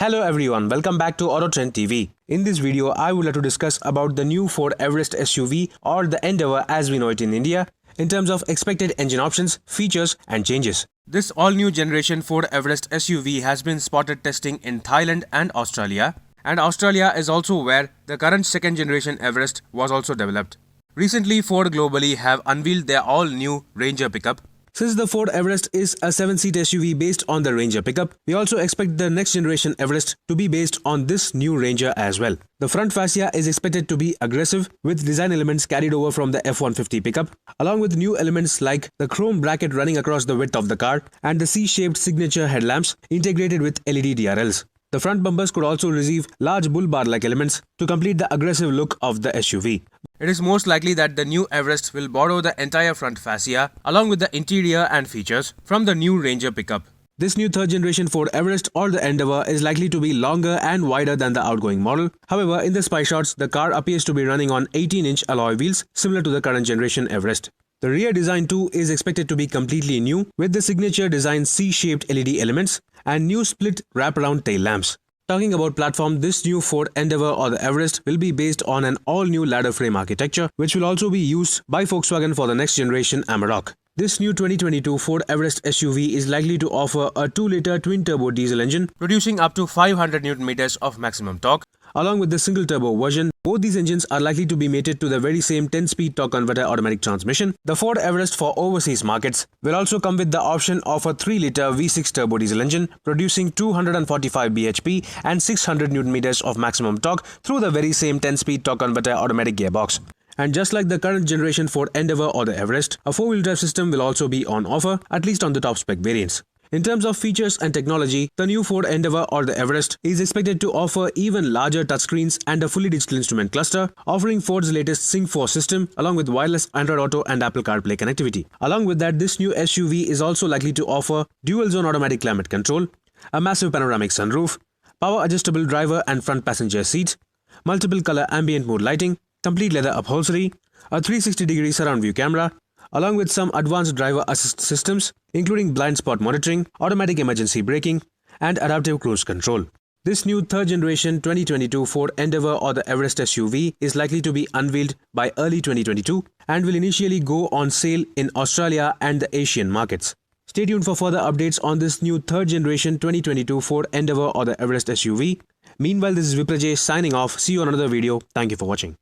Hello everyone, welcome back to Autotrend TV. In this video, I would like to discuss about the new Ford Everest SUV or the Endeavour as we know it in India in terms of expected engine options, features and changes. This all-new generation Ford Everest SUV has been spotted testing in Thailand and Australia is also where the current second generation Everest was also developed. Recently, Ford globally have unveiled their all-new Ranger pickup. Since the Ford Everest is a 7-seat SUV based on the Ranger pickup, we also expect the next generation Everest to be based on this new Ranger as well. The front fascia is expected to be aggressive with design elements carried over from the F-150 pickup, along with new elements like the chrome bracket running across the width of the car and the C-shaped signature headlamps integrated with LED DRLs. The front bumpers could also receive large bull bar-like elements to complete the aggressive look of the SUV. It is most likely that the new Everest will borrow the entire front fascia along with the interior and features from the new Ranger pickup. This new third generation Ford Everest or the Endeavour is likely to be longer and wider than the outgoing model. However, in the spy shots, the car appears to be running on 18-inch alloy wheels similar to the current generation Everest. The rear design too is expected to be completely new with the signature design C-shaped LED elements and new split wraparound tail lamps. Talking about platform, this new Ford Endeavour or the Everest will be based on an all-new ladder frame architecture which will also be used by Volkswagen for the next generation Amarok. This new 2022 Ford Everest SUV is likely to offer a 2-liter twin-turbo diesel engine producing up to 500 Nm of maximum torque. Along with the single-turbo version, both these engines are likely to be mated to the very same 10-speed torque converter automatic transmission. The Ford Everest for overseas markets will also come with the option of a 3-liter V6 turbo diesel engine producing 245 bhp and 600 Nm of maximum torque through the very same 10-speed torque converter automatic gearbox. And just like the current generation Ford Endeavour or the Everest, a 4-wheel drive system will also be on offer, at least on the top spec variants. In terms of features and technology, the new Ford Endeavour or the Everest is expected to offer even larger touchscreens and a fully digital instrument cluster, offering Ford's latest Sync 4 system along with wireless Android Auto and Apple CarPlay connectivity. Along with that, this new SUV is also likely to offer dual-zone automatic climate control, a massive panoramic sunroof, power-adjustable driver and front passenger seats, multiple color ambient mode lighting, complete leather upholstery, a 360-degree surround view camera, along with some advanced driver assist systems including blind spot monitoring, automatic emergency braking and adaptive cruise control. This new third generation 2022 Ford Endeavour or the Everest SUV is likely to be unveiled by early 2022 and will initially go on sale in Australia and the Asian markets. Stay tuned for further updates on this new third generation 2022 Ford Endeavour or the Everest SUV. Meanwhile, this is Viprajay signing off. See you on another video. Thank you for watching.